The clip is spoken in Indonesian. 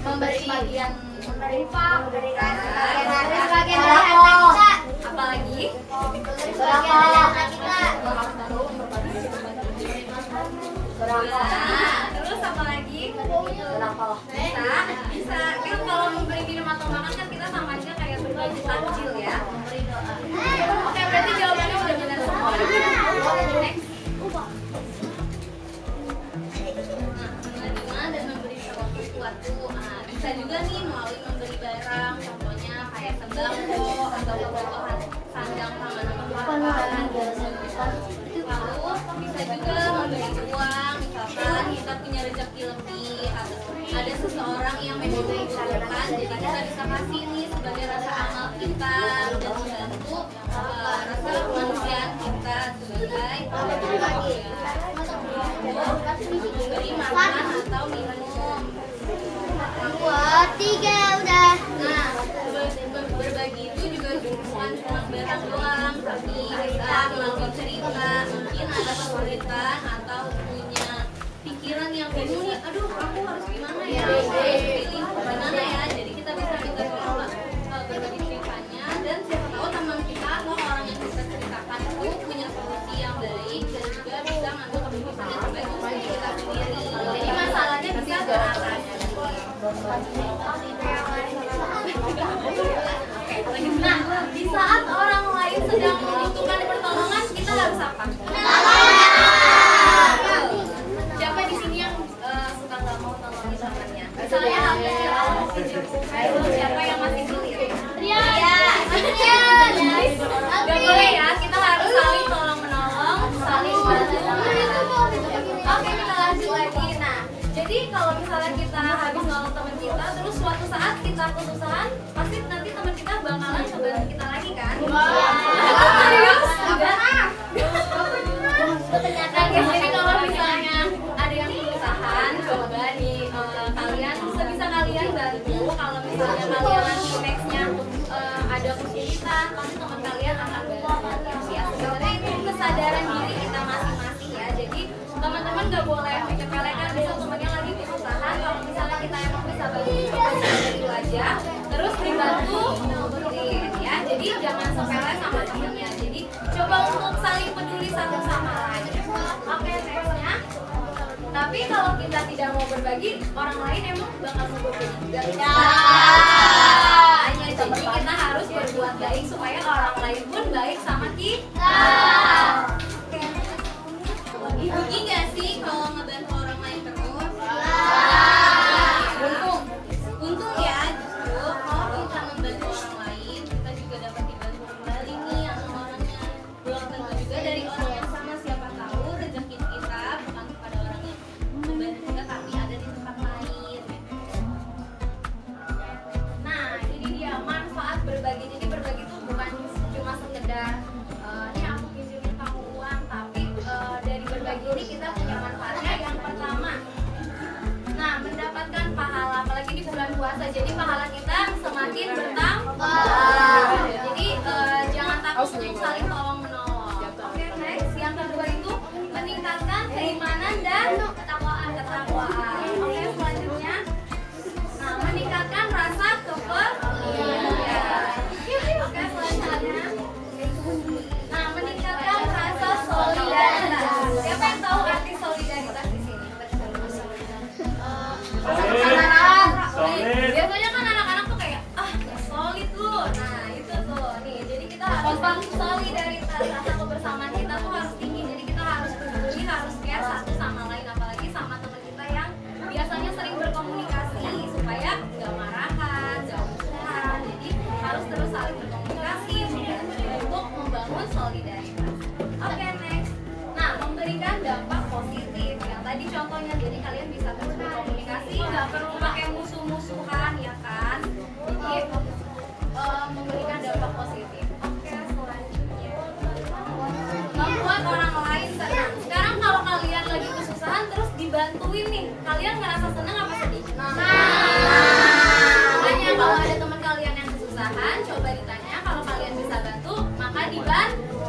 Memberi bagian memberikan sebagian apalagi terus apa lagi bisa kan kalau memberi minum atau makan kan kita sama aja kayak berbagi takjil ya. Oke, berarti jawabannya udah benar semua. Next. Menerima dan memberi sesuatu. Bisa juga nih melalui memberi barang, contohnya kayak sembako atau kebutuhan sandang pangan atau makanan. Lalu bisa juga memberi uang, misalkan kita punya rezeki lebih atau ada seseorang yang memang membutuhkan, jadi kita bisa kasih nih sebagai rasa amal kita dan membantu rasa kemanusiaan kita sebagai memberi makan atau minum. Tiga udah. Nah, berbagi itu juga bukan cuma barang doang, tapi kita melalui cerita. Mungkin ada kesulitan atau punya pikiran yang bingung nih, aduh aku harus gimana ya, harus pilih gimana ya. Jadi kita bisa minta tolong berbagi ceritanya, dan siapa tahu teman kita atau orang yang kita ceritakan itu punya solusi yang baik dan juga bisa ngambil keputusan yang terbaik untuk diri kita sendiri. Jadi masalahnya bisa beratasi. Nah, di saat orang lain sedang membutuhkan pertolongan, kita harus apa? Siapa di sini yang suka nggak mau nolongin temannya? Misalnya hal kecil, siapa yang masih sulit? Gak boleh ya, kita harus saling tolong menolong, saling bantu. Oke, kita lanjut lagi. Nah, jadi kalau misalnya kita habis nolong teman kita, terus suatu saat kita kesusahan, pasti nanti teman kita bakalan ngebantu kita lagi kan? Serius? Jadi kalau misalnya ada yang kesusahan, coba nih kalian sebisa kalian bantu. Kalau misalnya kalian nanti nextnya ada kesulitan, pasti teman kalian akan bantu. Ya, sebenarnya itu kesadaran diri kita masing-masing ya. Jadi teman-teman nggak boleh menyepelekan bisa temannya lagi kesusahan. Kalau misalnya kita emang bisa bantu, coba itu aja. Terus dibantu, ya. Jadi jangan sepele sama dirinya. Jadi coba untuk saling peduli satu sama lain. Oke, nextnya. Tapi kalau kita tidak mau berbagi, orang lain emang bakal mau berbagi juga. Jadi kita harus berbuat baik supaya orang lain pun baik sama kita. Oke. semakin bertambah. Jadi jangan takut untuk saling tolong menolong. Oke, next. Yang kedua itu meningkatkan keimanan dan ketakwaan. Oke, selanjutnya. Nah, meningkatkan rasa kepedulian. Oke, selanjutnya. Nah, meningkatkan rasa solidaritas. Siapa yang tahu arti solidaritas di sini? Solid. Biasanya kan anak-anak tuh kayak solid lu. Nah, itu tuh. Nih, jadi kita harus solidaritas, rasa kebersamaan kita tuh harus tinggi. Jadi kita harus peduli, harus care satu sama lain, apalagi sama teman kita yang biasanya sering berkomunikasi supaya nggak marahan, nggak musuhan. Jadi harus terus saling berkomunikasi untuk membangun solidaritas. Oke, next. Nah, memberikan dampak positif. Yang tadi contohnya, jadi kalian bisa terus berkomunikasi, nggak perlu pakai musuh-musuhan, ya kan? Jadi memberikan dampak positif. Oke, selanjutnya membuat orang lain senang. Sekarang kalau kalian lagi kesusahan terus dibantuin nih, kalian ngerasa senang apa sedih? Makanya kalau ada teman kalian yang kesusahan, coba ditanya, kalau kalian bisa bantu, maka dibantu.